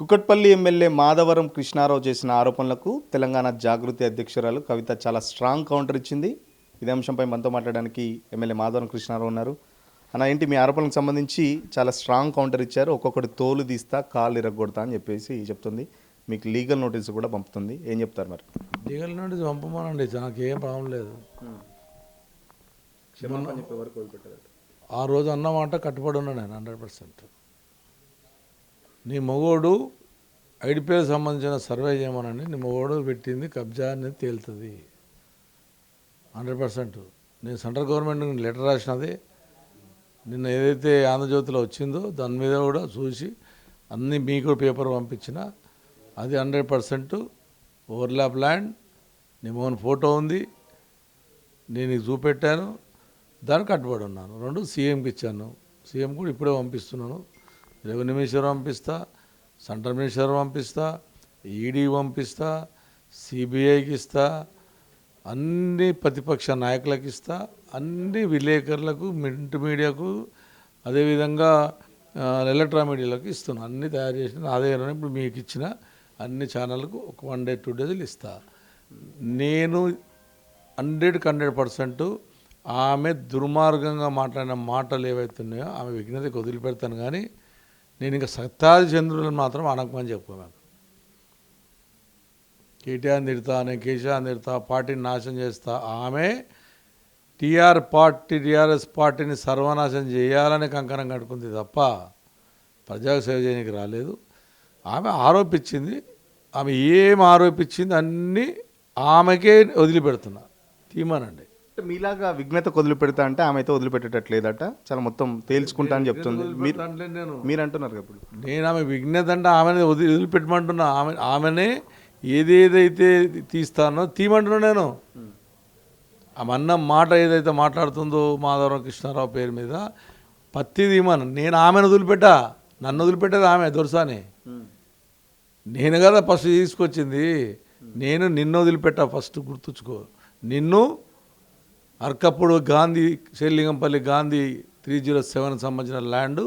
Kukatpally MLA Madhavaram Krishnarao చేసిన ఆరోపణలకు తెలంగాణ జాగృతి అధ్యక్షురాలు కవిత చాలా స్ట్రాంగ్ కౌంటర్ ఇచ్చింది. ఇదే అంశంపై మనతో మాట్లాడడానికి ఎమ్మెల్యే మాధవరం కృష్ణారావు ఉన్నారు. అన్న, ఏంటి మీ ఆరోపణలకు సంబంధించి చాలా స్ట్రాంగ్ కౌంటర్ ఇచ్చారు. ఒక్కొక్కటి తోలు తీస్తా, కాళ్ళు ఇరగొడతా అని చెప్పేసి చెప్తుంది. మీకు లీగల్ నోటీస్ కూడా పంపుతుంది. ఏం చెప్తారు మరి? లీగల్ నోటీస్ పంపమానండి, నాకు ఏం ప్రాబ్లం లేదు. చెప్పే వరకు వదిలిపెట్టదు. ఆ రోజు అన్నమాట కట్టుబడి ఉన్నా నేను 100%. నీ మగోడు ఐడిపిఎల్ సంబంధించిన సర్వే చేయమనండి, నీ మగోడు పెట్టింది కబ్జా అనేది తేలుతుంది 100%. నేను సెంట్రల్ గవర్నమెంట్ లెటర్ రాసినది నిన్న ఏదైతే ఆంధ్రజ్యోతిలో వచ్చిందో దాని మీద కూడా చూసి అన్నీ మీకు పేపర్ పంపించిన అది 100% ఓవర్లాప్ ల్యాండ్. నీ మోహన్ ఫోటో ఉంది, నేను నీకు చూపెట్టాను, దానికి కట్టుబడి ఉన్నాను. 2 సీఎంకి ఇచ్చాను, సీఎం కూడా ఇప్పుడే పంపిస్తున్నాను. రెవెన్యూ మినిస్టర్ పంపిస్తా, సెంట్రల్ మినిస్టర్ పంపిస్తా, ఈడీ పంపిస్తా, సిబిఐకి ఇస్తా, అన్ని ప్రతిపక్ష నాయకులకు ఇస్తా, అన్ని విలేకరులకు, మింట్ మీడియాకు, అదేవిధంగా ఎలక్ట్రానిక్ మీడియాలకు ఇస్తున్నాను. అన్నీ తయారు చేసిన అదే ఇప్పుడు మీకు ఇచ్చిన అన్ని ఛానళ్ళకు ఒక 1 day 2 days ఇస్తా. నేను 100% ఆమె దుర్మార్గంగా మాట్లాడిన మాటలు ఏవైతున్నాయో ఆమె విఘ్నతకు వదిలిపెడతాను. కానీ నేను ఇంకా సత్తాది చంద్రులను మాత్రం అనకమని చెప్పుకోమాకు. కేటీఆర్ని తిడతా, నేను కేసీఆర్ని తిడతా, పార్టీని నాశనం చేస్తా. ఆమె టీఆర్ఎస్ పార్టీని సర్వనాశనం చేయాలని కంకణం కట్టుకుంది తప్ప ప్రజలకు సేవ చేయడానికి రాలేదు. ఆమె ఆరోపించింది, ఆమె ఏం ఆరోపించింది అన్నీ ఆమెకే వదిలిపెడుతున్నా, తీమనండి. మీలాగా విఘ్నతకు వదిలిపెడతా అంటే ఆమె అయితే వదిలిపెట్టేటట్లేదట, చాలా మొత్తం తేల్చుకుంటా అని చెప్తుంది. మీరు అంటున్నారు ఇప్పుడు. నేను ఆమె విఘ్నత అంటే ఆమెనే వదిలిపెట్టమంటున్నా. ఆమెనే ఏదేదైతే తీస్తానో తీయమంటున్నా. నేను ఆమె అన్న మాట ఏదైతే మాట్లాడుతుందో మాధవరం కృష్ణారావు పేరు మీద పత్తి తీయమని నేను ఆమెను వదిలిపెట్టా. నన్ను వదిలిపెట్టేది ఆమె దొరసాని. నేను కదా ఫస్ట్ తీసుకొచ్చింది. నేను నిన్ను వదిలిపెట్టా. ఫస్ట్ గుర్తుంచుకో, నిన్ను అర్కప్పుడు గాంధీ శ్రీలింగంపల్లి గాంధీ 307 సంబంధించిన ల్యాండ్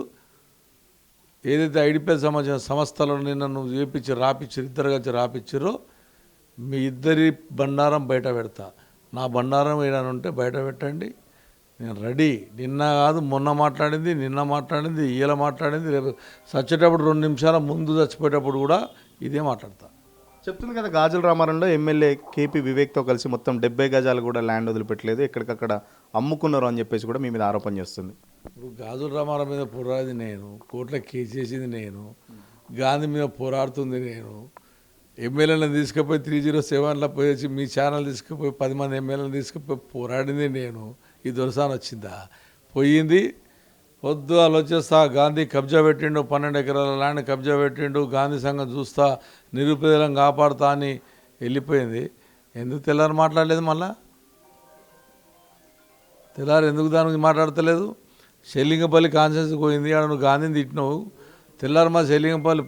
ఏదైతే ఐడిపిఎల్ సంబంధించిన సంస్థలను నిన్న నువ్వు రాపిచ్చారు, ఇద్దరు కలిసి రాపిచ్చారో మీ ఇద్దరి బండారం బయట పెడతా. నా బండారం ఏదైనా ఉంటే బయట పెట్టండి, నేను రెడీ. నిన్న కాదు మొన్న మాట్లాడింది, నిన్న మాట్లాడింది, ఇయ్యాల మాట్లాడింది, రేపు చచ్చేటప్పుడు 2 నిమిషాల ముందు చచ్చిపోయేటప్పుడు కూడా ఇదే మాట్లాడతా. చెప్తుంది కదా, గాజుల రామారంలో ఎమ్మెల్యే కేపీ వివేక్తో కలిసి మొత్తం 70 గజాలు కూడా ల్యాండ్ వదిలిపెట్టలేదు, ఎక్కడికక్కడ అమ్ముకున్నారు అని చెప్పేసి కూడా మీ మీద ఆరోపణ చేస్తుంది. ఇప్పుడు గాజుల రామారావు మీద పోరాడింది నేను, కోర్టులో కేసు చేసింది నేను, గాంధీ మీద పోరాడుతుంది నేను, ఎమ్మెల్యేలను తీసుకుపోయి 307లో పోయేసి మీ ఛానల్ తీసుకుపోయి 10 మంది ఎమ్మెల్యేలను తీసుకుపోయి పోరాడింది నేను. ఈ దొరసాని వచ్చిందా? పోయింది. పొద్దు వాళ్ళు వచ్చేస్తా, గాంధీ కబ్జా పెట్టిండు, 12 ఎకరాల ల్యాండ్ కబ్జా పెట్టిండు, గాంధీ సంఘం చూస్తా, నిరుపేదలను కాపాడుతా అని వెళ్ళిపోయింది. ఎందుకు తెల్లారి మాట్లాడలేదు? మళ్ళా తెల్లారి ఎందుకు దాని గురించి మాట్లాడతలేదు? షెల్లింగపల్లి కాన్స్టిట్యూన్సీకి పోయింది, ఆడ నువ్వు గాంధీని తిట్టినావు. తెల్లారి మా షెల్లింగపల్లి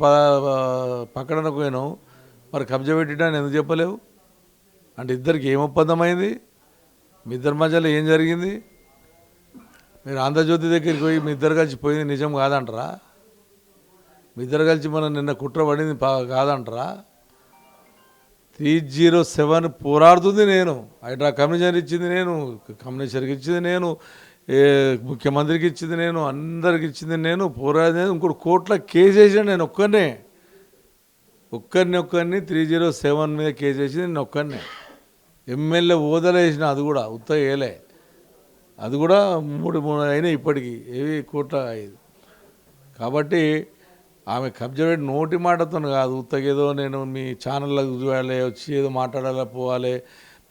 పక్కన పోయినావు, మరి కబ్జా పెట్టిండని ఎందుకు చెప్పలేవు? అంటే ఇద్దరికి ఏం ఒప్పందమైంది? మీ ఇద్దరి మధ్యలో ఏం జరిగింది? మీరు ఆంధ్రజ్యోతి దగ్గరికి పోయి మీ ఇద్దరు కలిసి పోయింది నిజం కాదంటారా? మీ ఇద్దరు కలిసి మనం నిన్న కుట్ర పడింది కాదంటారా? 307 పోరాడుతుంది నేను, హైడ్రా కమిషనర్ ఇచ్చింది నేను, కమిషనర్కి ఇచ్చింది నేను, ముఖ్యమంత్రికి ఇచ్చింది నేను, అందరికి ఇచ్చింది నేను, పోరాడింది. ఇంకోటి కోర్టులో కేసు వేసాను నేను ఒక్కరిని 307 మీద కేసు వేసింది నేను ఒక్కరినే. ఎమ్మెల్యే ఓదలేసిన, అది కూడా ఉత్త ఏలే, అది కూడా 3 అయినాయి ఇప్పటికీ, ఏవి కోట్ల 5. కాబట్టి ఆమె కబ్జా పెట్టి నోటి మాటతో కాదు, ఉత్తగేదో నేను మీ ఛానళ్ళకు చూడాలి, వచ్చి ఏదో మాట్లాడాలి, పోవాలి,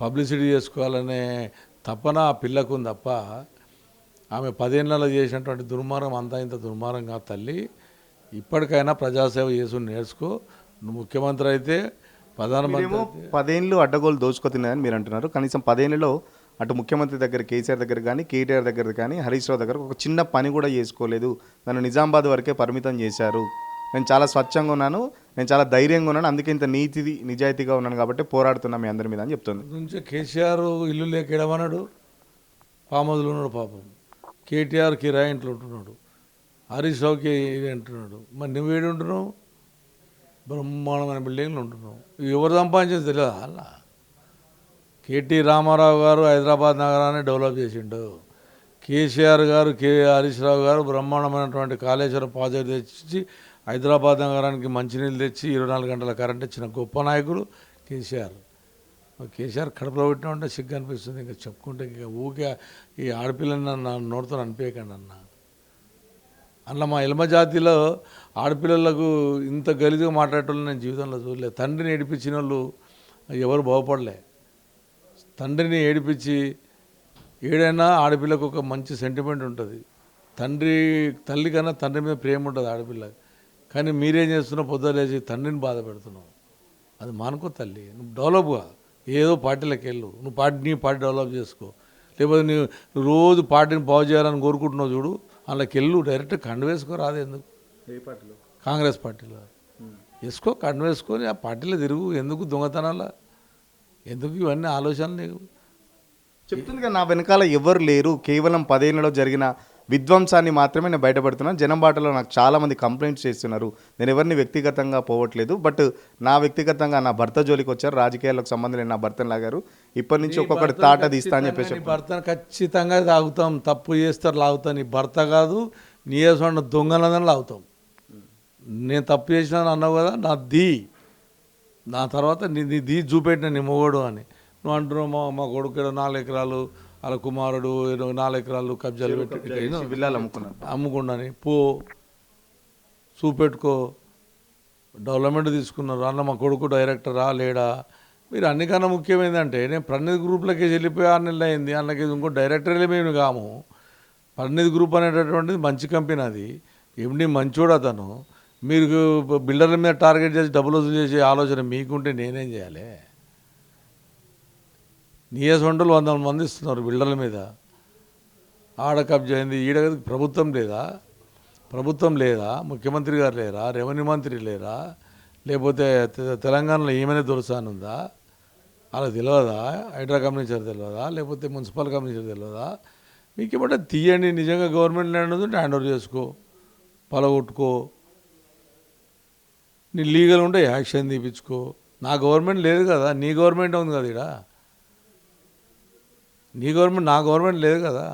పబ్లిసిటీ చేసుకోవాలనే తప్పన ఆ పిల్లకు ఉంది తప్ప ఆమె 10 ఏళ్ళలో చేసినటువంటి దుర్మార్గం అంతా ఇంత దుర్మార్గం కాదు తల్లి. ఇప్పటికైనా ప్రజాసేవ చేసి నేర్చుకో. నువ్వు ముఖ్యమంత్రి అయితే, ప్రధానమంత్రి 10 ఏళ్ళు అడ్డగోలు దోచుకో తిన్నాయని మీరు అంటున్నారు. కనీసం 10 ఏళ్ళలో అటు ముఖ్యమంత్రి దగ్గర కేసీఆర్ దగ్గర కానీ, కేటీఆర్ దగ్గర కానీ, హరీష్ రావు దగ్గర ఒక చిన్న పని కూడా చేసుకోలేదు. నన్ను నిజామాబాద్ వరకే పరిమితం చేశారు. నేను చాలా స్వచ్ఛంగా ఉన్నాను, నేను చాలా ధైర్యంగా ఉన్నాను, అందుకే ఇంత నిజాయితీగా ఉన్నాను కాబట్టి పోరాడుతున్నా మీ అందరి మీద అని చెప్తుంది. నుంచి కేసీఆర్ ఇల్లు లేక ఎడమన్నాడు, ఫామ్ హౌస్లో ఉన్నాడు పాపం. కేటీఆర్ కిరాయి ఇంట్లో ఉంటున్నాడు, హరీష్ రావుకి అంటున్నాడు. మరి నువ్వేడు ఉంటున్నావు? బ్రహ్మాండమైన బిల్డింగ్లు ఉంటున్నాం. ఎవరు సంపాదించేది తెలియదు. అలా కేటీ రామారావు గారు హైదరాబాద్ నగరాన్ని డెవలప్ చేసిండు. కేసీఆర్ గారు, హరీష్ రావు గారు బ్రహ్మాండమైనటువంటి కాళేశ్వరం ప్రాజెక్ట్ తెచ్చి హైదరాబాద్ నగరానికి మంచినీళ్ళు తెచ్చి 24 గంటల కరెంట్ ఇచ్చిన గొప్ప నాయకుడు కేసీఆర్. కేసీఆర్ కడుపులో పెట్టినా సిగ్గు అనిపిస్తుంది. ఇంకా చెప్పుకుంటే ఇంకా ఊకే ఈ ఆడపిల్లని నా నోటితో అనిపించకండి అన్న. అట్లా మా ఎల్మ జాతిలో ఆడపిల్లలకు ఇంత గలీజుగా మాట్లాడేటోళ్ళు నేను జీవితంలో చూడలేదు. తండ్రిని ఏడిపించిన వాళ్ళు ఎవరు బాగుపడలే. తండ్రిని ఏడిపించి ఏడైనా ఆడపిల్లకు ఒక మంచి సెంటిమెంట్ ఉంటుంది. తల్లి కన్నా తండ్రి మీద ప్రేమ ఉంటుంది ఆడపిల్లకి. కానీ మీరేం చేస్తున్నావు? పొద్దులేసి తండ్రిని బాధ పెడుతున్నావు. అది మానుకో తల్లి. నువ్వు డెవలప్గా ఏదో పార్టీలకు వెళ్ళు. నీ పార్టీ డెవలప్ చేసుకో. లేకపోతే నువ్వు రోజు పార్టీని బాగు చేయాలని కోరుకుంటున్నావు చూడు, అందులోకి వెళ్ళు. డైరెక్ట్ కండు వేసుకో. రాదు ఎందుకు? ఏ పార్టీలో? కాంగ్రెస్ పార్టీలో వేసుకో. కండు వేసుకొని ఆ పార్టీలో తిరుగు. ఎందుకు దొంగతనాల? ఎందుకు ఇవన్నీ ఆలోచనలు నీకు? చెప్తుంది కదా, నా వెనకాల ఎవరు లేరు, కేవలం 10 ఏళ్లలో జరిగిన విధ్వంసాన్ని మాత్రమే నేను బయటపడుతున్నాను. జనం బాటలో నాకు చాలామంది కంప్లైంట్స్ చేస్తున్నారు. నేను ఎవరిని వ్యక్తిగతంగా పోవట్లేదు. బట్ నా వ్యక్తిగతంగా నా భర్త జోలికి వచ్చారు. రాజకీయాలకు సంబంధం లేని నా భర్తను లాగారు. ఇప్పటి నుంచి ఒక్కొక్కటి తాట తీస్తా అని చెప్పేసి. నీ భర్తను ఖచ్చితంగా తాగుతాం. తప్పు చేస్తారు లాగుతాం. నీ భర్త కాదు, నీ వేసుకున్న దొంగలని లాగుతాం. నేను తప్పు చేసినాను అన్నావు కదా, నా తర్వాత నీ చూపెట్టిన నీ మొగోడు అని నువ్వు అంటున్నావు. మా కొడుకు 4 ఎకరాలు, వాళ్ళ కుమారుడు 4 ఎకరాలు కబ్జాలు పెట్టి విల్లాలు అమ్ముకున్నాని పో, చూపెట్టుకో. డెవలప్మెంట్ తీసుకున్నారు. అన్న మా కొడుకు డైరెక్టరా లేడా? మీరు అన్నికన్నా ముఖ్యమైందంటే నేను ప్రణీత్ గ్రూప్లకి వెళ్ళిపోయి 6 నెలలు అయింది. అన్నకి ఇంకో డైరెక్టర్లే మేము కాము. ప్రణీత్ గ్రూప్ అనేటటువంటిది మంచి కంపెనీ. అది ఎండి మంచోడు అతను. మీరు బిల్డర్ల మీద టార్గెట్ చేసి డబ్బులు వసూలు చేసే ఆలోచన మీకుంటే నేనేం చేయాలి? నియసొండలు 100 మంది ఇస్తున్నారు బిల్డర్ల మీద. ఆడ కబ్జా అయింది, ఈడ ప్రభుత్వం లేదా, ముఖ్యమంత్రి గారు లేరా, రెవెన్యూ మంత్రి లేరా, లేకపోతే తెలంగాణలో ఏమైనా దొరసానుందా? అలా తెలియదా? హైడ్రా కమిషనర్ తెలియదా? లేకపోతే మున్సిపల్ కమిషనర్ తెలియదా? మీకు ఏమంటే తీయండి. నిజంగా గవర్నమెంట్ ల్యాండ్ ఉంటే హ్యాండ్ ఓవర్ చేసుకో, పలగొట్టుకో. నీ లీగల్ ఉంటే యాక్షన్ తీపించుకో. నా గవర్నమెంట్ లేదు కదా, నీ గవర్నమెంట్ ఉంది కదా. ఇక్కడ నీ గవర్నమెంట్, నా గవర్నమెంట్ లేదు కదా.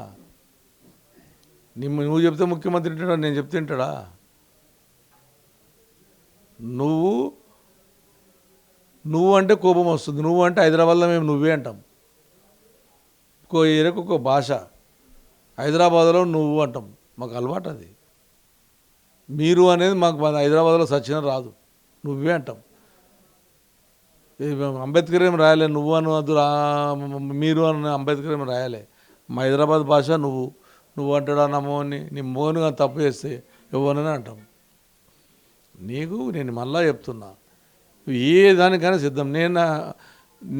నువ్వు చెప్తే ముఖ్యమంత్రి తింటాడా? నేను చెప్తే తింటాడా? నువ్వు అంటే కోపం వస్తుంది. నువ్వు అంటే హైదరాబాద్లో మేము నువ్వే అంటాం. ఒక్కో ఏరియాకు ఒక్కో భాష. హైదరాబాద్లో నువ్వు అంటాం. మాకు అలవాటు అది. మీరు అనేది మాకు హైదరాబాద్లో సచిన రాదు. నువ్వే అంటాం. అంబేద్కర్ ఏం రాయలే. నువ్వు అను అది మీరు అని అంబేద్కర్ ఏం రాయలే. మా హైదరాబాద్ భాష నువ్వు అంటాడా నా మోహన్ని? నీ మోహన్ కానీ తప్పు చేస్తే ఎవరని అంటాం. నేను మళ్ళా చెప్తున్నా, ఏ దానికైనా సిద్ధం.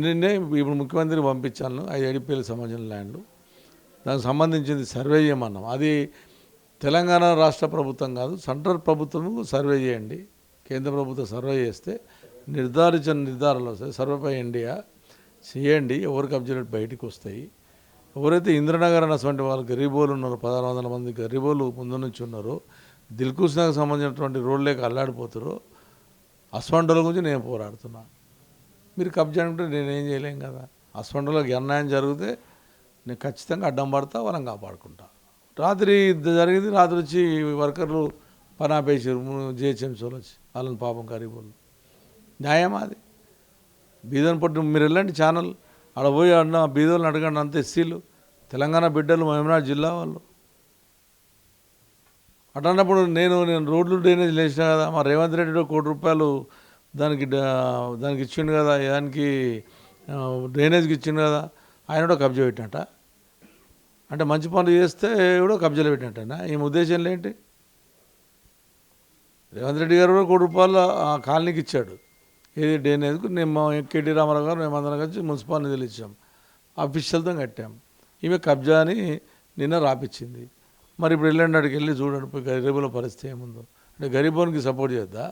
నిన్నే ఇప్పుడు ముఖ్యమంత్రికి పంపించాను 5 ఏడిపిఎల్కి సంబంధించిన ల్యాండ్లు. దానికి సంబంధించింది సర్వే చేయమన్నాం. అది తెలంగాణ రాష్ట్ర ప్రభుత్వం కాదు, సెంట్రల్ ప్రభుత్వం సర్వే చేయండి. కేంద్ర ప్రభుత్వం సర్వే చేస్తే నిర్ధారించిన నిర్ధారాలు వస్తాయి. సర్వేపై ఇండియా చేయండి. ఎవరు కబ్జాలు బయటకు వస్తాయి. ఎవరైతే ఇంద్రనగర్ అన్నటువంటి వాళ్ళు గరీబోలు ఉన్నారో, 1600 మంది గరీబోలు ముందు నుంచి ఉన్నారో, దిల్కుష్ నగర్ సంబంధించినటువంటి రోడ్లేక అల్లాడిపోతారో, అస్వండల గురించి నేను పోరాడుతున్నా. మీరు కబ్జా అంటే నేనేం చేయలేం కదా. అస్వండలకు అన్యాయం జరిగితే నేను ఖచ్చితంగా అడ్డం పడతా, వాళ్ళని కాపాడుకుంటా. రాత్రి జరిగింది. రాత్రి వచ్చి వర్కర్లు పని ఆపేసారు. జిహెచ్ఎంసీలో వచ్చి వాళ్ళని పాపం గరీబోళ్ళు. న్యాయమా అది? బీదోని పట్టు మీరు వెళ్ళండి ఛానల్, ఆడ పోయి అన్న బీదోళ్ళని అడగండి. అంత ఎస్సీలు, తెలంగాణ బిడ్డలు, మహబూబ్నగర్ జిల్లా వాళ్ళు. అన్నప్పుడు నేను రోడ్లు డ్రైనేజ్ లేచిన కదా. మా రేవంత్ రెడ్డి 1 కోటి రూపాయలు దానికి ఇచ్చిండు కదా, దానికి డ్రైనేజ్కి ఇచ్చిండు కదా. ఆయన కూడా కబ్జా పెట్టినట్ట. అంటే మంచి పనులు చేస్తే కూడా కబ్జాలు పెట్టినట్టేనా? ఈ ఉద్దేశంలో ఏంటి? రేవంత్ రెడ్డి గారు కూడా 1 కోటి రూపాయలు ఆ కాలనీకి ఇచ్చాడు. ఏది డ్రైనేజ్కు. నేను కేటీ రామారావు గారు మేమందరం కలిసి మున్సిపల్ నిధులు ఇచ్చాం. అఫీషియల్తో కట్టాం. ఈమె కబ్జా అని నిన్న రాపిచ్చింది. మరి ఇప్పుడు వెళ్ళండి, అక్కడికి వెళ్ళి చూడండి పోయి గరీబుల పరిస్థితి ఏముందో. అంటే గరీబోనికి సపోర్ట్ చేద్దా?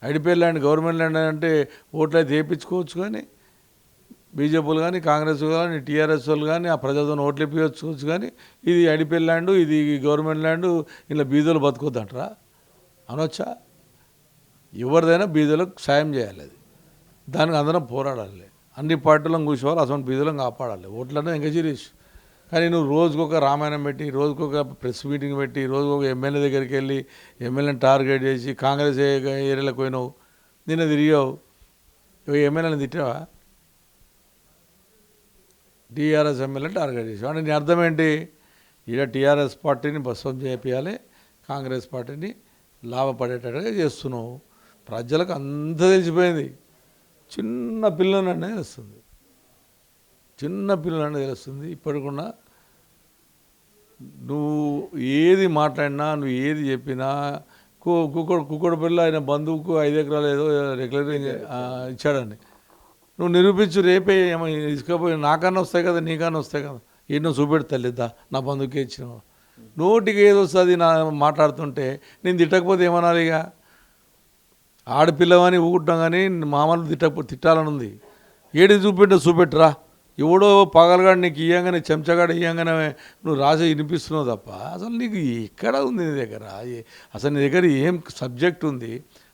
ఐడిపిఎల్ ల్యాండ్ గవర్నమెంట్ ల్యాండ్ అంటే ఓట్లు అయితే వేయించుకోవచ్చు. కానీ బీజేపీలు కానీ, కాంగ్రెస్ కానీ, టీఆర్ఎస్ వాళ్ళు కానీ ఆ ప్రజలతో ఓట్లు వేయించుకోవచ్చు. కానీ ఇది ఐడిపిఎల్ ల్యాండ్, ఇది గవర్నమెంట్ ల్యాండ్, ఇలా బీదోలు బతుకోద్దంటారా? అనొచ్చా? ఎవరిదైనా బీదలకు సాయం చేయాలి, అది దానికి అందరం పోరాడాలి, అన్ని పార్టీలను కూర్చోవాలి, అసలు బీదలను కాపాడాలి, ఓట్లనే ఎంకరేజ్. కానీ నువ్వు రోజుకొక రామాయణం పెట్టి, రోజుకొక ప్రెస్ మీటింగ్ పెట్టి, రోజుకొక ఎమ్మెల్యే దగ్గరికి వెళ్ళి ఎమ్మెల్యేని టార్గెట్ చేసి కాంగ్రెస్ ఏరియాలకు పోయినావు, నిన్న తిరిగావు, ఎమ్మెల్యేని తిట్టావా? టీఆర్ఎస్ ఎమ్మెల్యేని టార్గెట్ చేసావు అంటే నీ అర్థం ఏంటి? ఈడ టీఆర్ఎస్ పార్టీని భస్వం చేయాలి, కాంగ్రెస్ పార్టీని లాభపడేటట్టుగా చేస్తున్నావు. ప్రజలకు అంతా తెలిసిపోయింది. చిన్న పిల్లలనే తెలుస్తుంది, చిన్న పిల్లలనే తెలుస్తుంది. ఇప్పటికున్నా నువ్వు ఏది మాట్లాడినా, నువ్వు ఏది చెప్పినా, కుక్కడు పిల్ల ఆయన బంధువుకు 5 ఎకరాలు ఏదో రెగ్యులర్ ఇచ్చాడని నువ్వు నిరూపించు. రేపే ఏమో తీసుకపోయి నాకన్నా వస్తాయి కదా, నీకన్నా వస్తాయి కదా, ఎన్నో చూపెడతలేదా నా బంధువుకే ఇచ్చినావు. నోటికి ఏది వస్తుంది నా మాట్లాడుతుంటే నేను తిట్టకపోతే ఏమనాలి? ఇక ఆడపిల్లవని ఊకుంటాం, కానీ మామూలు తిట్టాలని ఉంది. ఏది చూపెట్టురా. ఎవడో పగలగాడు నీకు ఇయ్యంగానే, చెంచగాడు ఇయ్యంగానే నువ్వు రాసి వినిపిస్తున్నావు తప్ప అసలు నీకు ఎక్కడ ఉంది నీ దగ్గర? అసలు నీ దగ్గర ఏం సబ్జెక్ట్ ఉంది?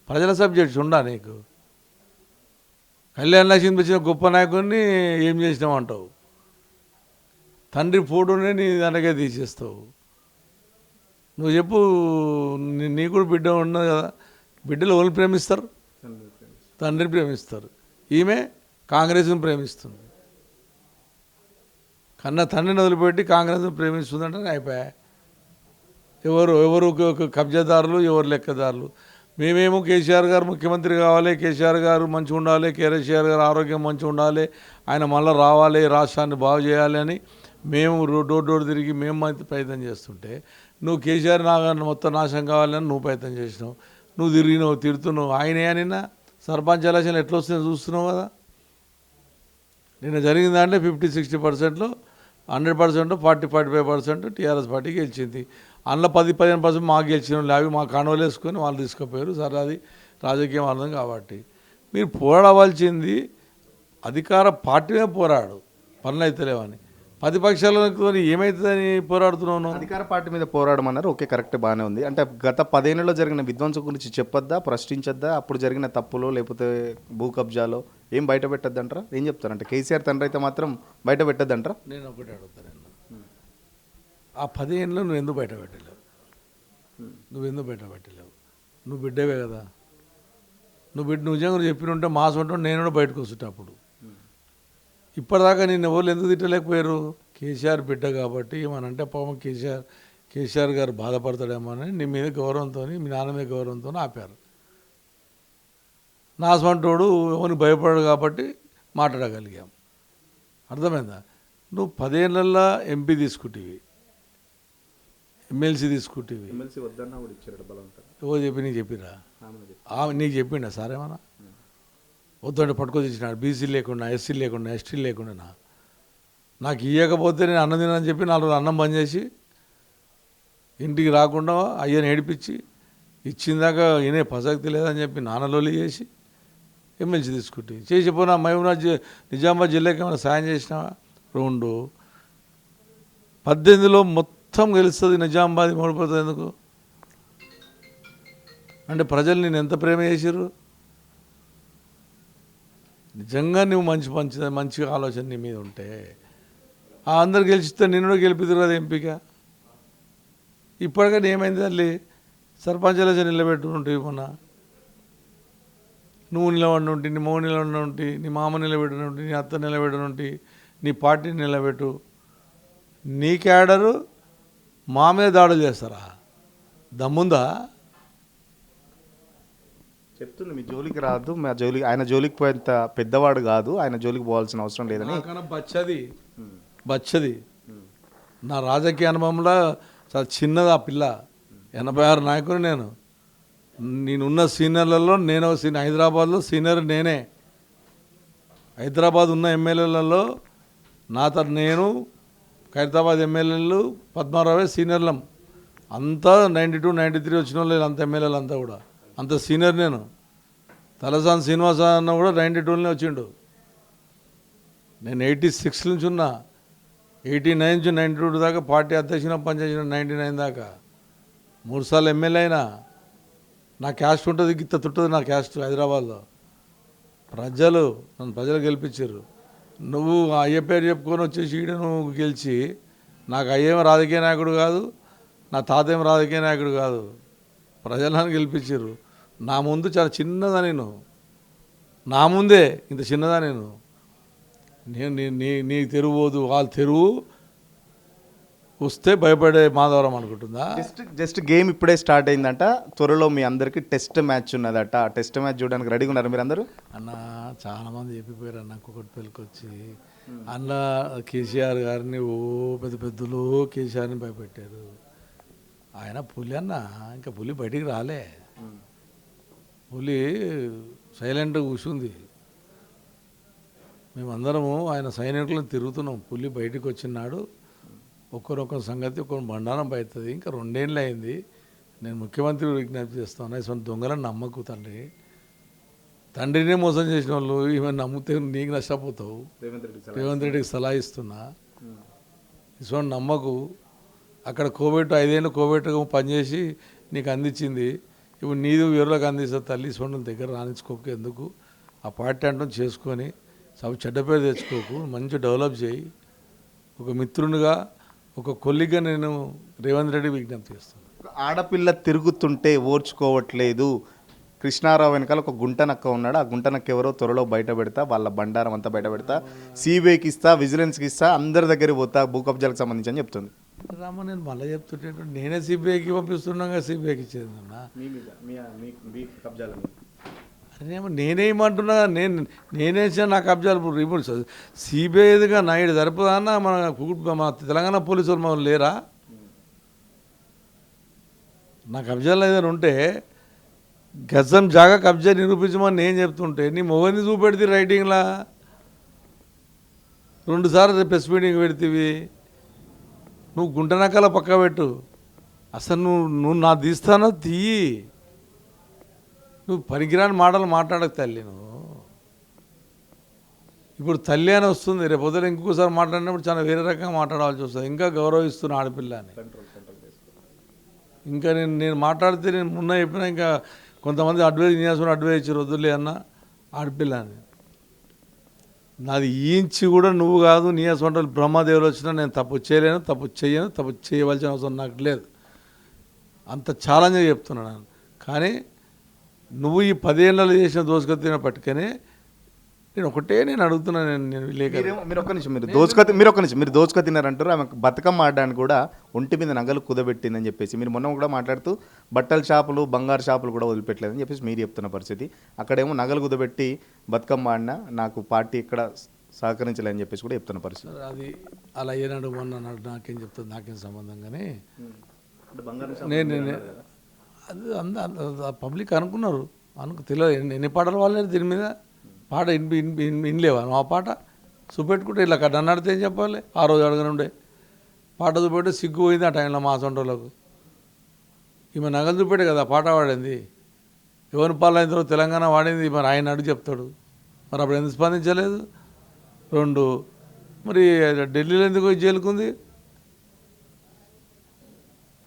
ప్రజల సబ్జెక్ట్స్ ఉండా నీకు? కళ్యాణ లక్ష్మి వచ్చిన గొప్ప నాయకుడిని ఏం చేసినావు అంటావు, తండ్రి ఫోటోనే నీ దానికే తీసేస్తావు. నువ్వు చెప్పు, నీ కూడా బిడ్డ ఉన్నది కదా, బిడ్డలు ఎవరు ప్రేమిస్తారు? తండ్రిని ప్రేమిస్తారు. ఈమె కాంగ్రెస్ని ప్రేమిస్తుంది. కన్నా తండ్రిని వదిలిపెట్టి కాంగ్రెస్ని ప్రేమిస్తుందంటే అయిపోయా. ఎవరు కబ్జాదారులు, ఎవరు లెక్కదారులు. మేమేమో కేసీఆర్ గారు ముఖ్యమంత్రి కావాలి, కేసీఆర్ గారు మంచిగా ఉండాలి, కేసీఆర్ గారు ఆరోగ్యం మంచిగా ఉండాలి, ఆయన మళ్ళీ రావాలి, రాష్ట్రాన్ని బాగు చేయాలి అని మేము డోర్ తిరిగి మేము ప్రయత్నం చేస్తుంటే నువ్వు కేసీఆర్ మొత్తం నాశనం కావాలని నువ్వు ప్రయత్నం చేసినావు. నువ్వు తిరిగినావు, తిడుతున్నావు. ఆయనే నిన్న సర్పంచ్ ఎలక్షన్ ఎట్లా వస్తుందో చూస్తున్నావు కదా. నిన్న జరిగిన దాంట్లో 50-60%లో 100% 40-45% టీఆర్ఎస్ పార్టీ గెలిచింది. అందులో 10-15% మాకు గెలిచిన వాళ్ళు, అవి మా కాణవలు వేసుకొని వాళ్ళు తీసుకుపోయారు. సరే, అది రాజకీయం అర్థం కాబట్టి మీరు పోరాడవలసింది అధికార పార్టీనే పోరాడు, పనులు అవుతలేవని. ప్రతిపక్షాలతో ఏమవుతుందని పోరాడుతున్నావు? అధికార పార్టీ మీద పోరాడమన్నారు, ఓకే, కరెక్ట్, బాగానే ఉంది. అంటే గత 10 ఏళ్లలో జరిగిన విధ్వంసం గురించి చెప్పొద్దా, ప్రశ్నించొద్దా? అప్పుడు జరిగిన తప్పులో లేకపోతే భూ కబ్జాలో ఏం బయట పెట్టద్దంటారా? ఏం చెప్తారంటే కేసీఆర్ తండ్రి అయితే మాత్రం బయట పెట్టద్దంటారా? నేను ఒకటి అడుగుతాను, ఆ 10 ఏళ్ళు నువ్వు ఎందుకు బయట పెట్టలేవు? నువ్వెందుకు బయట పెట్టలేవు? నువ్వు బిడ్డవే కదా. నువ్వు నిజంగా చెప్పినుంటే మాసం ఉంటావు, నేను కూడా బయటకు వస్తుంటా. అప్పుడు ఇప్పటిదాకా నేను ఎవరు ఎందుకు తిట్టలేకపోయారు? కేసీఆర్ బిడ్డ కాబట్టి ఏమనంటే పాపం కేసీఆర్ గారు బాధపడతాడేమో అని నీ మీద గౌరవంతో, మీ నాన్న మీద గౌరవంతో ఆపారు. నా సొంటోడు ఎవరికి భయపడడు కాబట్టి మాట్లాడగలిగాం. అర్థమైందా? నువ్వు 10 ఏళ్ళల్లో ఎంపీ తీసుకుంటేవి, ఎమ్మెల్సీ తీసుకుంటేవి. ఎవరు చెప్పి నీకు చెప్పిరా? నీకు చెప్పిండా సార్ ఏమన్నా? వద్దంటే పట్టుకొని తెచ్చినాడు. బీసీ లేకుండా, ఎస్సీ లేకుండా, ఎస్టీ లేకుండా. నాకు ఇవ్వకపోతే నేను అన్నం తినని చెప్పి 4 రోజులు అన్నం బంద్ చేసి ఇంటికి రాకుండా అయ్యని ఏడిపించి ఇచ్చిందాక ఈయనే ప్రసక్తి లేదని చెప్పి నాన్నలోలి చేసి ఎమ్మెల్సీ తీసుకుంటే చేసిపోయినా మహబూబ్నగర్ నిజామాబాద్ జిల్లాకి ఏమైనా సాయం చేసినావా? 2 18లో మొత్తం గెలుస్తుంది నిజామాబాద్, ఓడిపోతుంది ఎందుకు అంటే ప్రజలు నేను ఎంత ప్రేమ చేసిర్రు? నిజంగా నువ్వు మంచిగా ఆలోచన నీ మీద ఉంటే అందరు గెలిచిస్తే నిన్ను కూడా గెలిపిద్దరు కదా ఎంపీగా. ఇప్పటికైనా ఏమైంది తల్లి? సర్పంచ్ ఎలక్షన్ నిలబెట్టుకుంటే మొన్న నువ్వు నిలబడి, నీ మౌ నిలబడి, నీ మామ నిలబెట్టినట్టు, నీ అత్త నిలబెట్టినట్టు, నీ పార్టీని నిలబెట్టు. నీ క్యాడరు మా మీద దాడులు చేస్తారా? దమ్ముందా? చెప్తుంది మీ జోలికి రాదు, మా జోలికి, ఆయన జోలికి పోయేంత పెద్దవాడు కాదు, ఆయన జోలికి పోవాల్సిన అవసరం లేదని. బచ్చది నా రాజకీయ అనుభవంలో చాలా చిన్నది ఆ పిల్ల. 86 నాయకుడు నేనున్న సీనియర్లలో నేను హైదరాబాద్లో సీనియర్ నేనే. హైదరాబాద్ ఉన్న ఎమ్మెల్యేలలో నేను ఖైరతాబాద్ ఎమ్మెల్యేలు 16 సీనియర్లం. అంతా 92, 93 వచ్చిన వాళ్ళు అంత ఎమ్మెల్యేలు అంతా కూడా అంత సీనియర్ నేను. తలసాని శ్రీనివాస అన్న కూడా 92లోనే వచ్చిండు. నేను 86 నుంచి ఉన్నా, 89 నుంచి 92 దాకా పార్టీ అధ్యక్షున పనిచేసిన, 99 దాకా 3 సార్లు ఎమ్మెల్యే అయినా. నా క్యాస్ట్ ఉంటుంది గిత్త తుంటుంది నా క్యాస్ట్ హైదరాబాద్లో. ప్రజలు గెలిపించారు. నువ్వు అయ్య పేరు చెప్పుకొని వచ్చేసి ఈడ నువ్వు గెలిచి, నాకు అయ్యేం రాజకీయ నాయకుడు కాదు, నా తాత ఏం రాజకీయ నాయకుడు కాదు, ప్రజలు నన్ను గెలిపించారు. నా ముందు చాలా చిన్నదా నేను, నా ముందే ఇంత చిన్నదా నేను నీ తెరువు పోదు, వాళ్ళ తెరువు వస్తే భయపడే మాధవరం అనుకుంటుందా? జస్ట్ గేమ్ ఇప్పుడే స్టార్ట్ అయిందంట. త్వరలో మీ అందరికి టెస్ట్ మ్యాచ్ ఉన్నదట. ఆ టెస్ట్ మ్యాచ్ చూడడానికి రెడీగా ఉన్నారు మీరు అందరూ? అన్న చాలామంది చెప్పిపోయారు అన్న కుకట్పల్లికి వచ్చి, అన్న కేసీఆర్ గారిని పెద్ద పెద్దలు కేసీఆర్ని భయపెట్టారు. ఆయన పులి అన్న, ఇంకా పులి బయటికి రాలే. పులి సైలెంట్గా కూర్చుంది. మేమందరము ఆయన సైనికులను తిరుగుతున్నాం. పులి బయటికి వచ్చినాడు ఒక్కరొకరి సంగతి ఒక్కరు బండారం అవుతుంది. ఇంకా 2 ఏళ్ళు అయింది. నేను ముఖ్యమంత్రి విజ్ఞప్తి చేస్తాను, ఇటువంటి దొంగలను నమ్మకు తండ్రి. తండ్రినే మోసం చేసిన వాళ్ళు ఈమె నమ్మితే నీకు నష్టపోతావు. రేవంత్ రెడ్డికి సలహా ఇస్తున్నా, ఇటువంటి నమ్మకు. అక్కడ కోవిడ్ 5 ఏళ్ళు కోవిడ్ పనిచేసి నీకు అందించింది, ఇప్పుడు నీది వేరులకు అందిస్తా తల్లి. ఇటువంటి దగ్గర రాణించుకోకు. ఎందుకు ఆ పార్టీ అంటూ చేసుకొని చెడ్డ పేరు తెచ్చుకోకు. మంచి డెవలప్ చేయి. ఒక మిత్రునిగా ఒక కొల్లిగా నేను రేవంత్ రెడ్డి విజ్ఞప్తి చేస్తాను. ఆడపిల్ల తిరుగుతుంటే ఓర్చుకోవట్లేదు. కృష్ణారావు వెనకాల ఒక గుంటనక్క ఉన్నాడు. ఆ గుంటనక్క ఎవరో త్వరలో బయట పెడతా, వాళ్ళ బండారం అంతా బయట పెడతా, సిబిఐకి ఇస్తా, విజిలెన్స్కి ఇస్తా, అందరి దగ్గర పోతా భూ కబ్జాలకు సంబంధించి అని చెప్తుంది. రామ నేను మళ్ళీ చెప్తుంటే నేనే సిబిఐకి పంపిస్తున్నాగా, సిబిఐకి ఇచ్చేది అన్న. అరేమో నేనేమంటున్నా, నేనేసా నా కబ్జాలు. ఇప్పుడు సిబిఐదిగా నాయుడు సరిపోదా అన్న? మన తెలంగాణ పోలీసులు మనం లేరా? నా కబ్జాలు ఏదైనా ఉంటే గజం జాగా కబ్జా నిరూపించమని నేను చెప్తుంటే నీ మొగని చూపెడితే రైటింగ్లా 2 సార్లు ప్రెస్ మీటింగ్ పెడితేవి. నువ్వు గుంటనక్కల పక్క పెట్టు. అసలు నువ్వు నా తీస్తానో తీయి. నువ్వు పనికిరాని మాటలు మాట్లాడక తల్లి. నువ్వు ఇప్పుడు తల్లి అని వస్తుంది, రేపు పొద్దున ఇంకొకసారి మాట్లాడినప్పుడు చాలా వేరే రకంగా మాట్లాడాల్సి వస్తుంది. ఇంకా గౌరవిస్తున్నా ఆడపిల్ల అని. ఇంకా నేను మాట్లాడితే నేను మొన్న చెప్పినా, ఇంకా కొంతమంది అడ్వైజ్ ఇచ్చారు, వద్దులే అన్న ఆడపిల్ల అని. నాది ఇంచి కూడా నువ్వు కాదు, నీ అసలు బ్రహ్మదేవులు వచ్చినా నేను తప్పు చేయలేను, తప్పు చేయను, తప్పు చేయవలసిన అవసరం నాకు లేదు. అంత ఛాలెంజ్గా చెప్తున్నాను. కానీ నువ్వు ఈ 10 ఏళ్ళలో చేసిన దోసుకొత్తిన పట్టుకొని నేను అడుగుతున్నాను. నేను మీరు ఒక్క నిమిషం, మీరు దోచుక తిన్నారంటారు. ఆమె బతుకమ్మ ఆడడానికి కూడా ఒంటి మీద నగలు కుదబెట్టిందని చెప్పేసి మీరు మొన్న కూడా మాట్లాడుతూ బట్టల షాపులు, బంగారు షాపులు కూడా వదిలిపెట్టలేదని చెప్పేసి మీరు చెప్తున్న పరిస్థితి. అక్కడేమో నగలు కుదబెట్టి బతుకమ్మ ఆడినా నాకు పార్టీ ఇక్కడ సహకరించలేదని చెప్పేసి కూడా చెప్తున్న పరిస్థితి. అది అలా ఏనాడు మొన్న నాకేం చెప్తుంది, నాకేం సంబంధం. కానీ అది పబ్లిక్ అనుకున్నారు, తెలియదు. ఎన్ని పాటలు వాళ్ళే దీని మీద పాట ఇనలేవా? ఆ పాట చూపెట్టుకుంటే ఇలా నన్ను అడితే ఏం చెప్పాలి? ఆ రోజు అడగనుండే పాట చూపెట్టి సిగ్గు పోయింది ఆ టైంలో మా సొంటోళ్ళకు. ఈమె నగలు చూపెట్టే కదా పాట పాడింది. ఎవరి పాలైందో తెలంగాణ వాడింది, మరి ఆయన అడుగు చెప్తాడు. మరి అప్పుడు ఎందుకు స్పందించలేదు? 2 మరి ఢిల్లీలో ఎందుకు జైలుకుంది?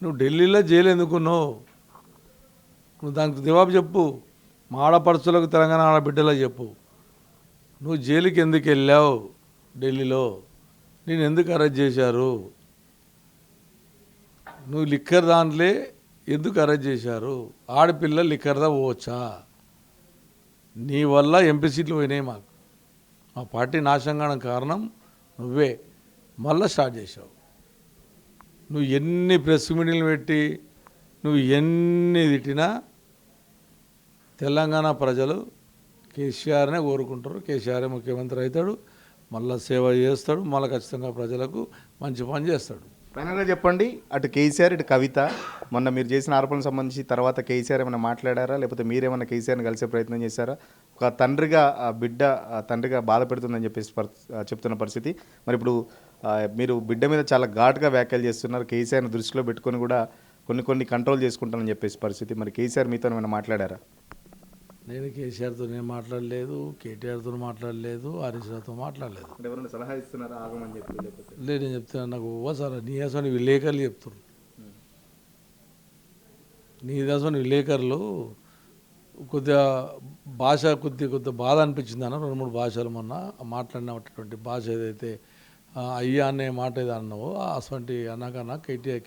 నువ్వు ఢిల్లీలో జైలు ఎందుకున్నావు? నువ్వు దానికి జవాబు చెప్పు. మా ఆడపడుచులకు, తెలంగాణ ఆడబిడ్డలకు చెప్పు. నువ్వు జైలుకి ఎందుకు వెళ్ళావు? ఢిల్లీలో నేను ఎందుకు అరెస్ట్ చేశారు? నువ్వు లిక్కర్ దాంట్లో ఎందుకు అరెస్ట్ చేశారు? ఆడపిల్ల లిక్కర్దా పోవచ్చా? నీ వల్ల ఎంపీ సీట్లు పోయినాయి మాకు. మా పార్టీ నాశనం కావడం కారణం నువ్వే. మళ్ళీ స్టార్ట్ చేసావు. నువ్వు ఎన్ని ప్రెస్ మీటింగ్లు పెట్టి నువ్వు ఎన్ని తిట్టినా తెలంగాణ ప్రజలు కేసీఆర్నే కోరుకుంటారు. కేసీఆర్ ముఖ్యమంత్రి అవుతాడు, మళ్ళీ సేవ చేస్తాడు, మళ్ళీ ఖచ్చితంగా ప్రజలకు మంచి పని చేస్తాడు. ఫైనల్గా చెప్పండి, అటు కేసీఆర్ ఇటు కవిత మొన్న మీరు చేసిన ఆరోపణలకు సంబంధించి తర్వాత కేసీఆర్ ఏమైనా మాట్లాడారా, లేకపోతే మీరేమైనా కేసీఆర్ని కలిసే ప్రయత్నం చేశారా? ఒక తండ్రిగా బిడ్డ తండ్రిగా బాధ పెడుతుందని చెప్పేసి చెప్తున్న పరిస్థితి. మరి ఇప్పుడు మీరు బిడ్డ మీద చాలా ఘాటుగా వ్యాఖ్యలు చేస్తున్నారు. కేసీఆర్ని దృష్టిలో పెట్టుకొని కూడా కొన్ని కంట్రోల్ చేసుకుంటానని చెప్పేసి పరిస్థితి. మరి కేసీఆర్ మీతో ఏమైనా మాట్లాడారా? నేను కేసీఆర్తో నేను మాట్లాడలేదు, కేటీఆర్తో మాట్లాడలేదు, హరీష్ రావుతో మాట్లాడలేదు. ఎవరైనా సలహా ఇస్తున్నారా ఆగమని చెప్పి? లేదు, నేను చెప్తున్నాను. నాకు ఓసారి నీ అసలు విలేకరులు చెప్తున్నారు. నీ అసలు విలేకరులు కొద్దిగా భాష కొద్ది బాధ అనిపించింది అన్న 2-3 భాషలు మొన్న మాట్లాడినటువంటి భాష ఏదైతే అయ్యా అనే మాట ఏదో అన్నావో అటువంటి అనకన్నా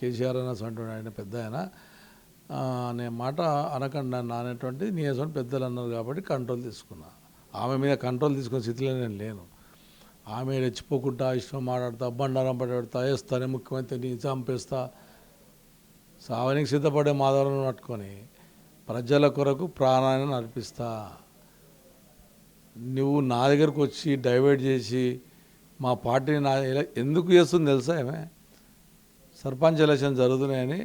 కేసీఆర్ అన్న అటువంటి ఆయన పెద్ద ఆయన అనే మాట అనకుండా అనేటువంటి నీ అటువంటి పెద్దలు అన్నారు కాబట్టి కంట్రోల్ తీసుకున్నా. ఆమె మీద కంట్రోల్ తీసుకునే స్థితిలో నేను లేను. ఆమె రెచ్చిపోకుండా ఇష్టం మాట్లాడతా బండారం పడేడతా వేస్తానే ముఖ్యమంత్రిని చంపేస్తా సావనికి సిద్ధపడే మాధవరం పట్టుకొని ప్రజల కొరకు ప్రాణాన్ని అర్పిస్తా. నువ్వు నా దగ్గరకు వచ్చి డైవర్ట్ చేసి మా పార్టీని ఎందుకు చేస్తుంది తెలుసా? ఏమే సర్పంచ్ ఎలక్షన్ జరుగుతున్నాయని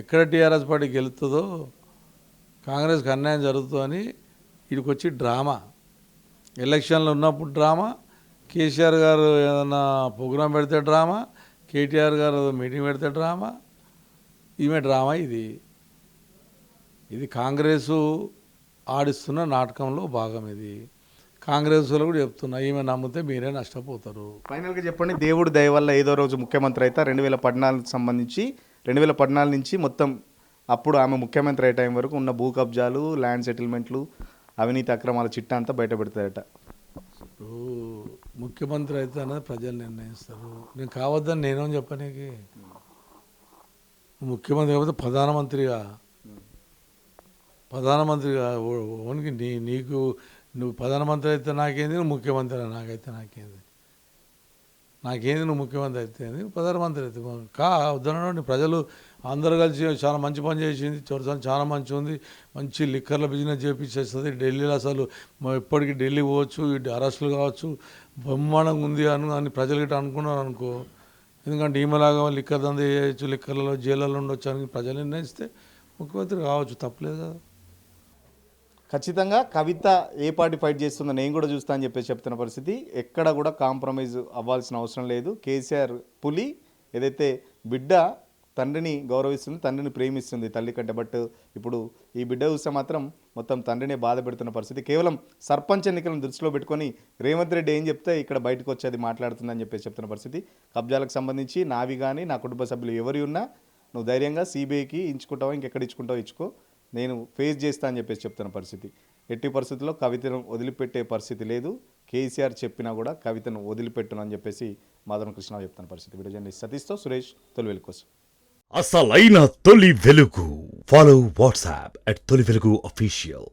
ఎక్కడ టీఆర్ఎస్ పార్టీ గెలుతుందో కాంగ్రెస్కి అన్యాయం జరుగుతుందని వీడికి వచ్చి డ్రామా. ఎలక్షన్లో ఉన్నప్పుడు డ్రామా, కేసీఆర్ గారు ఏదన్నా ప్రోగ్రాం పెడితే డ్రామా, కేటీఆర్ గారు మీటింగ్ పెడితే డ్రామా. ఈమె డ్రామా ఇది కాంగ్రెసు ఆడిస్తున్న నాటకంలో భాగం. ఇది కాంగ్రెస్లో కూడా చెప్తున్నా, ఈమె నమ్మితే మీరే నష్టపోతారు. ఫైనల్గా చెప్పండి, దేవుడు దయ వల్ల ఏదో రోజు ముఖ్యమంత్రి అయితే 2014 సంబంధించి 2014 నుంచి మొత్తం అప్పుడు ఆమె ముఖ్యమంత్రి అయ్యే టైం వరకు ఉన్న భూ కబ్జాలు, ల్యాండ్ సెటిల్మెంట్లు, అవినీతి అక్రమాల చిట్టా అంతా బయట పెడతారట. ముఖ్యమంత్రి అయితే అనేది ప్రజలు నిర్ణయిస్తారు. నేను కావద్దని నేనేం చెప్పనీకి. ముఖ్యమంత్రి కాకపోతే ప్రధానమంత్రిగా ఓనికి నీకు నువ్వు ప్రధానమంత్రి అయితే నాకేంది, నువ్వు ముఖ్యమంత్రి నాకైతే నాకేంది నువ్వు ముఖ్యమంత్రి అయితే ప్రధానమంత్రి అయితే వద్దనండి. ప్రజలు అందరూ కలిసి చాలా మంచి పని చేసింది, చోరసాని చాలా మంచి ఉంది, మంచి లిక్కర్ల బిజినెస్ చేపించేస్తుంది. ఢిల్లీలో అసలు ఇప్పటికీ ఢిల్లీ పోవచ్చు, అరెస్టులు కావచ్చు, బ్రహ్మాండంగా ఉంది అని ప్రజలు గిట్ట అనుకున్నారు అనుకో. ఎందుకంటే ఈమెలాగా లిక్కర్ దంద చేయొచ్చు, లిక్కర్లలో జైళ్ళలో ఉండొచ్చు అని ప్రజలు నిర్ణయిస్తే ముఖ్యమంత్రి కావచ్చు, తప్పలేదు కదా. ఖచ్చితంగా కవిత ఏ పార్టీ ఫైట్ చేస్తుందో నేను కూడా చూస్తా అని చెప్పేసి చెప్తున్న పరిస్థితి. ఎక్కడ కూడా కాంప్రమైజ్ అవ్వాల్సిన అవసరం లేదు. కేసీఆర్ పులి ఏదైతే బిడ్డ తండ్రిని గౌరవిస్తుంది, తండ్రిని ప్రేమిస్తుంది తల్లి కంటే. బట్ ఇప్పుడు ఈ బిడ్డ చూస్తే మాత్రం మొత్తం తండ్రినే బాధ పెడుతున్న పరిస్థితి. కేవలం సర్పంచ్ ఎన్నికలను దృష్టిలో పెట్టుకొని రేవంత్ రెడ్డి ఏం చెప్తే ఇక్కడ బయటకు వచ్చేది మాట్లాడుతుందని చెప్పేసి చెప్తున్న పరిస్థితి. కబ్జాలకు సంబంధించి నావి కానీ నా కుటుంబ సభ్యులు ఎవరి ఉన్నా నువ్వు ధైర్యంగా సిబిఐకి ఇచ్చుకుంటావో ఇంకెక్కడ ఇచ్చుకుంటావో ఇచ్చుకో, నేను ఫేస్ చేస్తా అని చెప్పేసి చెప్తున్న పరిస్థితి. ఎట్టి పరిస్థితుల్లో కవితను వదిలిపెట్టే పరిస్థితి లేదు. కేసీఆర్ చెప్పినా కూడా కవితను వదిలిపెట్టును అని చెప్పేసి మాధవరం కృష్ణ చెప్తున్న పరిస్థితి. వీడియో జర్నలిస్ట్ సతీష్తో సురేష్, తొలి వెలుగు కోసం. అసలైన తొలి వెలుగు. ఫాలో వాట్సాప్ @తొలి వెలుగు official.